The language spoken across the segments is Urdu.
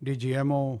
DGMO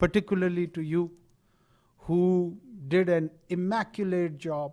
particularly to you who did an immaculate job,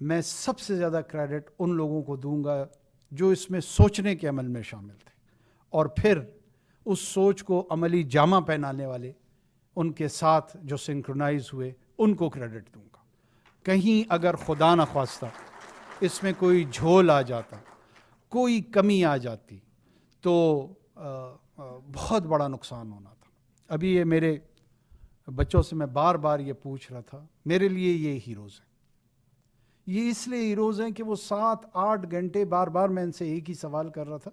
میں سب سے زیادہ کریڈٹ ان لوگوں کو دوں گا جو اس میں سوچنے کے عمل میں شامل تھے اور پھر اس سوچ کو عملی جامہ پہنانے والے ان کے ساتھ جو سنکرونائز ہوئے ان کو کریڈٹ دوں گا. کہیں اگر خدا نخواستہ اس میں کوئی جھول آ جاتا, کوئی کمی آ جاتی تو بہت بڑا نقصان ہونا تھا. ابھی یہ میرے بچوں سے میں بار بار یہ پوچھ رہا تھا, میرے لیے یہ ہیروز ہیں. یہ اس لیے ہیروز ہیں کہ وہ 7-8 گھنٹے بار بار میں ان سے ایک ہی سوال کر رہا تھا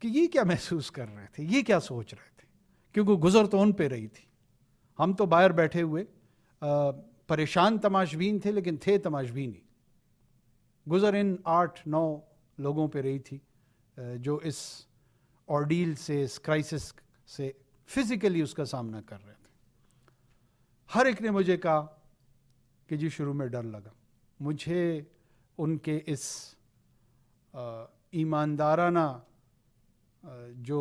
کہ یہ کیا محسوس کر رہے تھے, یہ کیا سوچ رہے تھے, کیونکہ گزر تو ان پہ رہی تھی. ہم تو باہر بیٹھے ہوئے پریشان تماشبین تھے, لیکن تھے تماشبین ہی. گزر ان 8-9 لوگوں پہ رہی تھی جو اس آرڈیل سے, اس کرائسس سے فزیکلی اس کا سامنا کر رہے تھے. ہر ایک نے مجھے کہا کہ جی شروع میں ڈر لگا. مجھے ان کے اس ایماندارانہ جو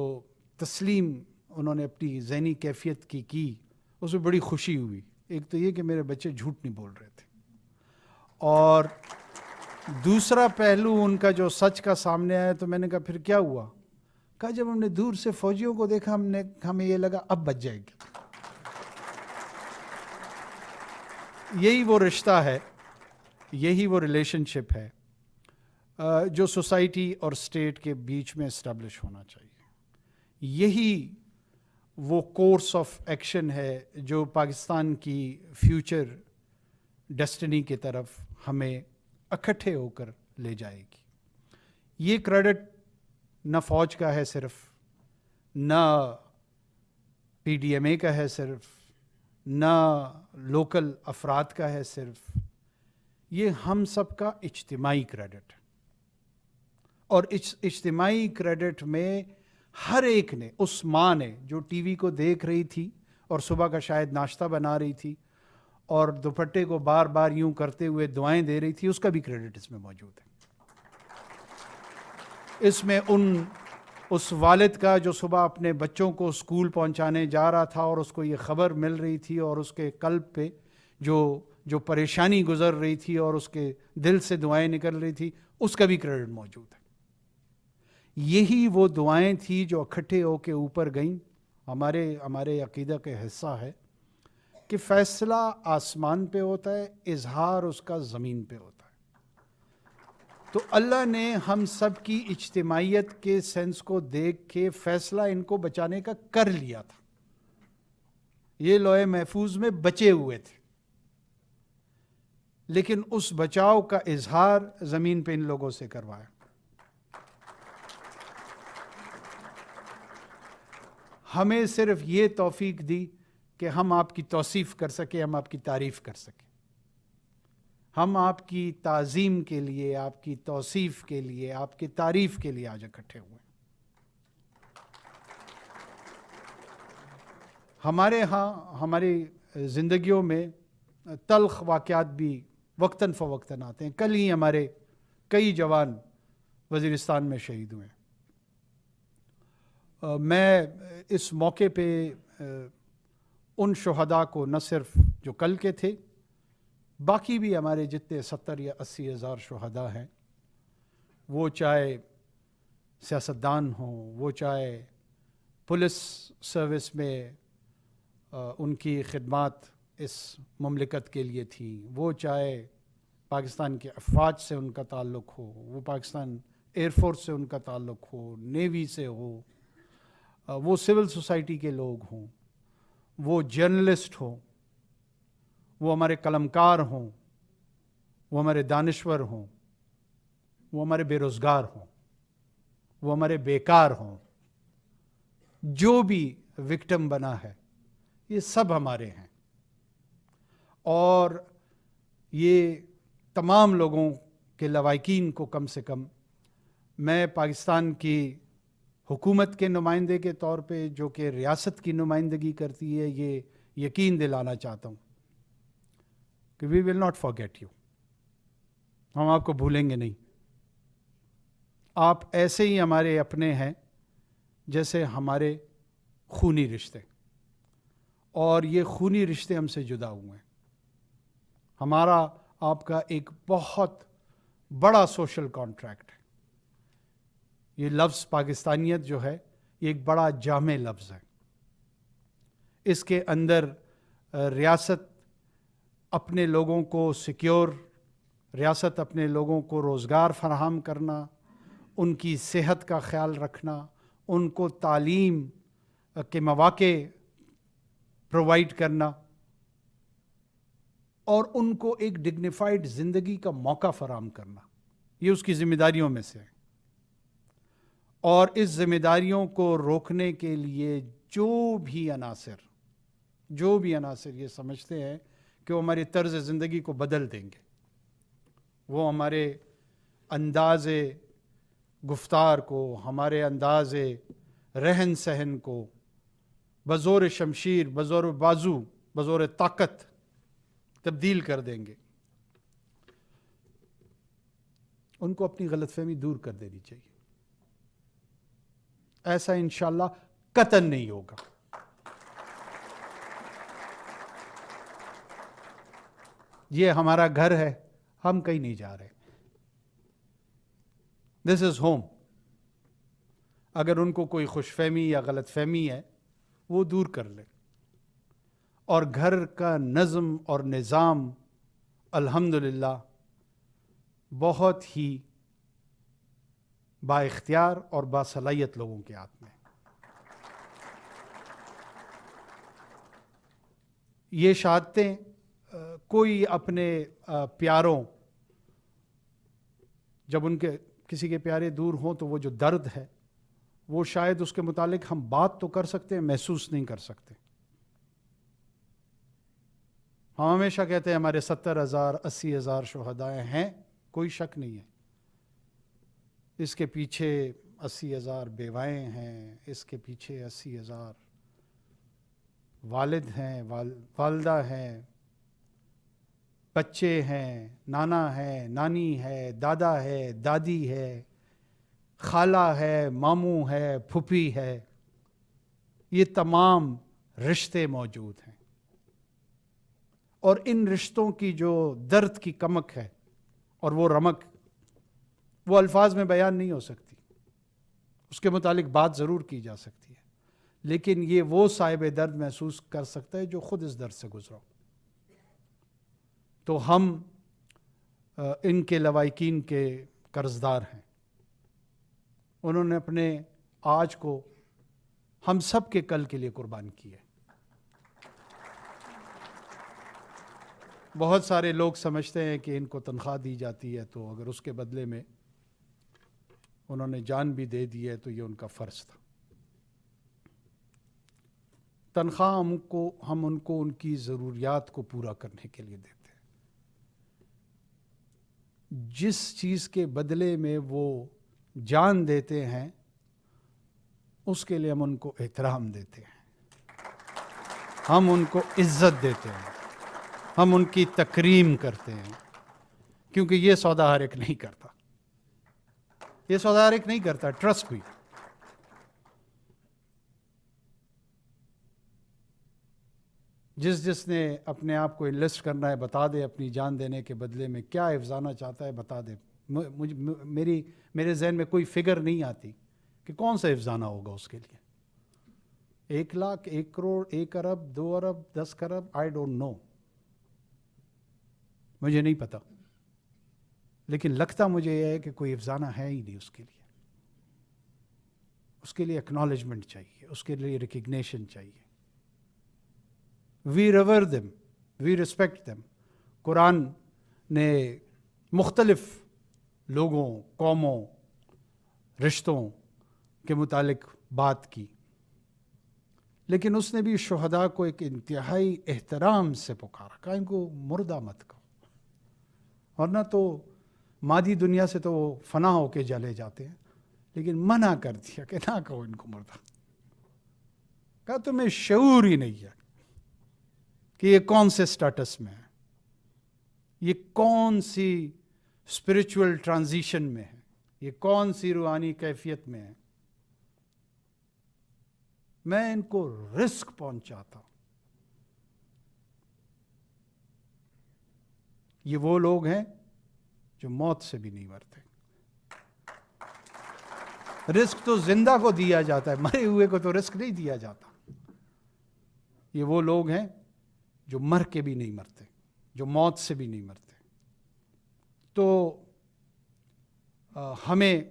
تسلیم انہوں نے اپنی ذہنی کیفیت کی اس میں بڑی خوشی ہوئی. ایک تو یہ کہ میرے بچے جھوٹ نہیں بول رہے تھے, اور دوسرا پہلو ان کا جو سچ کا سامنے آیا تو میں نے کہا پھر کیا ہوا. کہا جب ہم نے دور سے فوجیوں کو دیکھا ہمیں یہ لگا اب بچ جائے گی. یہی وہ رشتہ ہے, یہی وہ ریلیشن شپ ہے جو سوسائٹی اور اسٹیٹ کے بیچ میں اسٹیبلش ہونا چاہیے. یہی وہ کورس آف ایکشن ہے جو پاکستان کی فیوچر ڈیسٹنی کی طرف ہمیں اکٹھے ہو کر لے جائے گی. یہ کریڈٹ نہ فوج کا ہے صرف, نہ پی ڈی ایم اے کا ہے صرف, نہ لوکل افراد کا ہے صرف, یہ ہم سب کا اجتماعی کریڈٹ ہے. اور اس اجتماعی کریڈٹ میں ہر ایک نے, اس ماں نے جو ٹی وی کو دیکھ رہی تھی اور صبح کا شاید ناشتہ بنا رہی تھی اور دوپٹے کو بار بار یوں کرتے ہوئے دعائیں دے رہی تھی, اس کا بھی کریڈٹ اس میں موجود ہے. اس میں اس والد کا جو صبح اپنے بچوں کو اسکول پہنچانے جا رہا تھا اور اس کو یہ خبر مل رہی تھی اور اس کے قلب پہ جو پریشانی گزر رہی تھی اور اس کے دل سے دعائیں نکل رہی تھی, اس کا بھی کریڈٹ موجود ہے. یہی وہ دعائیں تھیں جو اکٹھے ہو کے اوپر گئیں. ہمارے عقیدہ کے حصہ ہے کہ فیصلہ آسمان پہ ہوتا ہے, اظہار اس کا زمین پہ ہوتا ہے. تو اللہ نے ہم سب کی اجتماعیت کے سینس کو دیکھ کے فیصلہ ان کو بچانے کا کر لیا تھا. یہ لوح محفوظ میں بچے ہوئے تھے, لیکن اس بچاؤ کا اظہار زمین پہ ان لوگوں سے کروایا. ہمیں صرف یہ توفیق دی کہ ہم آپ کی توصیف کر سکیں, ہم آپ کی تعریف کر سکیں. ہم آپ کی تعظیم کے لیے, آپ کی توصیف کے لیے, آپ کی تعریف کے لیے آج اکٹھے ہوئے. ہمارے ہاں ہماری زندگیوں میں تلخ واقعات بھی وقتاً فوقتاً آتے ہیں. کل ہی ہمارے کئی جوان وزیرستان میں شہید ہوئے. میں اس موقع پہ ان شہداء کو, نہ صرف جو کل کے تھے, باقی بھی ہمارے جتنے 70 یا 80 ہزار شہداء ہیں, وہ چاہے سیاستدان ہوں, وہ چاہے پولیس سروس میں ان کی خدمات اس مملکت کے لیے تھیں, وہ چاہے پاکستان کے افواج سے ان کا تعلق ہو, وہ پاکستان ایئر فورس سے ان کا تعلق ہو, نیوی سے ہو, وہ سول سوسائٹی کے لوگ ہوں, وہ جرنلسٹ ہوں, وہ ہمارے قلمکار ہوں, وہ ہمارے دانشور ہوں, وہ ہمارے بے روزگار ہوں, وہ ہمارے بیکار ہوں, جو بھی وکٹم بنا ہے یہ سب ہمارے ہیں. اور یہ تمام لوگوں کے لواحقین کو کم سے کم میں پاکستان کی حکومت کے نمائندے کے طور پہ, جو کہ ریاست کی نمائندگی کرتی ہے, یہ یقین دلانا چاہتا ہوں کہ وی ول ناٹ فارگیٹ یو. ہم آپ کو بھولیں گے نہیں. آپ ایسے ہی ہمارے اپنے ہیں جیسے ہمارے خونی رشتے, اور یہ خونی رشتے ہم سے جدا ہوئے ہیں. ہمارا آپ کا ایک بہت بڑا سوشل کانٹریکٹ ہے. یہ لفظ پاکستانیت جو ہے یہ ایک بڑا جامع لفظ ہے. اس کے اندر ریاست اپنے لوگوں کو سیکیور، ریاست اپنے لوگوں کو روزگار فراہم کرنا، ان کی صحت کا خیال رکھنا، ان کو تعلیم کے مواقع پرووائڈ کرنا اور ان کو ایک ڈگنیفائڈ زندگی کا موقع فراہم کرنا، یہ اس کی ذمہ داریوں میں سے ہے. اور اس ذمہ داریوں کو روکنے کے لیے جو بھی عناصر یہ سمجھتے ہیں کہ وہ ہماری طرز زندگی کو بدل دیں گے، وہ ہمارے انداز گفتار کو، ہمارے انداز رہن سہن کو بزور شمشیر، بزور بازو، بزور طاقت تبدیل کر دیں گے، ان کو اپنی غلط فہمی دور کر دینی چاہیے. ایسا انشاءاللہ قطعاً نہیں ہوگا. یہ ہمارا گھر ہے، ہم کہیں نہیں جا رہے. دس از ہوم. اگر ان کو کوئی خوش فہمی یا غلط فہمی ہے وہ دور کر لیں. اور گھر کا نظم اور نظام الحمدللہ بہت ہی با اختیار اور باصلاحیت لوگوں کے ہاتھ میں. یہ شہادتیں کوئی اپنے پیاروں، جب ان کے کسی کے پیارے دور ہوں تو وہ جو درد ہے وہ شاید اس کے متعلق ہم بات تو کر سکتے ہیں، محسوس نہیں کر سکتے. ہم ہمیشہ کہتے ہیں ہمارے 70,000 80,000 شہدائے ہیں، کوئی شک نہیں ہے. اس کے پیچھے 80,000 بیوائیں ہیں، اس کے پیچھے 80,000 والد ہیں، والدہ ہیں، بچے ہیں، نانا ہے، نانی ہے، دادا ہے، دادی ہے، خالہ ہے، ماموں ہے، پھوپھی ہے. یہ تمام رشتے موجود ہیں اور ان رشتوں کی جو درد کی کمک ہے اور وہ رمق، وہ الفاظ میں بیان نہیں ہو سکتی. اس کے متعلق بات ضرور کی جا سکتی ہے، لیکن یہ وہ صاحب درد محسوس کر سکتا ہے جو خود اس درد سے گزرا. تو ہم ان کے لواحقین کے قرضدار ہیں. انہوں نے اپنے آج کو ہم سب کے کل کے لیے قربان کیا. بہت سارے لوگ سمجھتے ہیں کہ ان کو تنخواہ دی جاتی ہے تو اگر اس کے بدلے میں انہوں نے جان بھی دے دی ہے تو یہ ان کا فرض تھا. تنخواہ ہم ان کو ان کی ضروریات کو پورا کرنے کے لیے دیتے ہیں. جس چیز کے بدلے میں وہ جان دیتے ہیں اس کے لیے ہم ان کو احترام دیتے ہیں، ہم ان کو عزت دیتے ہیں، ہم ان کی تکریم کرتے ہیں. کیونکہ یہ سودا ہر ایک نہیں کرتا، یہ سودا ہر ایک نہیں کرتا. ٹرسٹ بھی. جس نے اپنے آپ کو انویسٹ کرنا ہے بتا دے، اپنی جان دینے کے بدلے میں کیا افزانا چاہتا ہے بتا دے. میرے ذہن میں کوئی فگر نہیں آتی کہ کون سا افزانہ ہوگا اس کے لیے. 1 لاکھ، 1 کروڑ، 1 ارب، 2 ارب، 10 کرب، آئی ڈونٹ نو، مجھے نہیں پتا. لیکن لگتا مجھے یہ ہے کہ کوئی افزانہ ہے ہی نہیں اس کے لیے. اس کے لیے ایکنالجمنٹ چاہیے، اس کے لیے ریکگنیشن چاہیے. We revere them, we respect them. Quran نے مختلف لوگوں، قوموں، رشتوں کے متعلق بات کی، لیکن اس نے بھی شہداء کو ایک انتہائی احترام سے پکارا، کہا ان کو مردہ مت کہو، ورنہ تو مادی دنیا سے تو وہ فنا ہو کے جلے جاتے ہیں. لیکن منع کر دیا کہ نہ کہو ان کو مردہ. کہا تمہیں شعور ہی نہیں ہے کہ یہ کون سے سٹیٹس میں ہے، یہ کون سی اسپرچول ٹرانزیشن میں ہے، یہ کون سی روحانی کیفیت میں ہے. میں ان کو رزق پہنچاتا ہوں. یہ وہ لوگ ہیں جو موت سے بھی نہیں مرتے. رزق تو زندہ کو دیا جاتا ہے، مرے ہوئے کو تو رزق نہیں دیا جاتا. یہ وہ لوگ ہیں جو مر کے بھی نہیں مرتے، جو موت سے بھی نہیں مرتے. تو ہمیں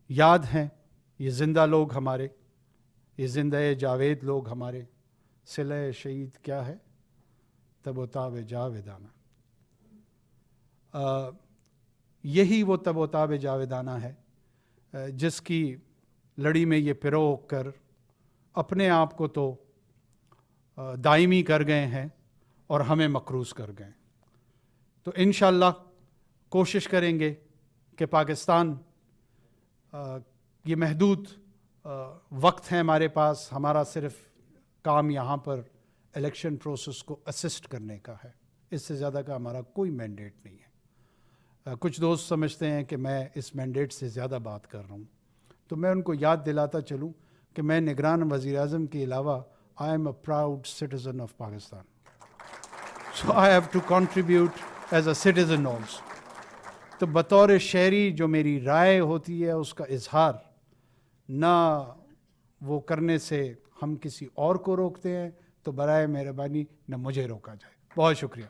یاد ہیں یہ زندہ لوگ ہمارے، یہ زندہ جاوید لوگ ہمارے. صلہ شہید کیا ہے؟ تب و تاب جاویدانہ. یہی وہ تب و تاب جاویدانہ ہے جس کی لڑی میں یہ پرو کر اپنے آپ کو تو دائمی کر گئے ہیں اور ہمیں مقروض کر گئے. تو انشاءاللہ کوشش کریں گے کہ پاکستان، یہ محدود وقت ہے ہمارے پاس، ہمارا صرف کام یہاں پر الیکشن پروسیس کو اسسٹ کرنے کا ہے، اس سے زیادہ کا ہمارا کوئی مینڈیٹ نہیں ہے. کچھ دوست سمجھتے ہیں کہ میں اس مینڈیٹ سے زیادہ بات کر رہا ہوں، تو میں ان کو یاد دلاتا چلوں کہ میں نگران وزیر اعظم کے علاوہ I am a proud citizen of Pakistan. So I have to contribute as a citizen also. تو بطور شہری جو میری رائے ہوتی ہے اس کا اظہار نہ وہ کرنے سے ہم کسی اور کو روکتے ہیں، تو برائے مہربانی نہ مجھے روکا جائے. بہت شکریہ.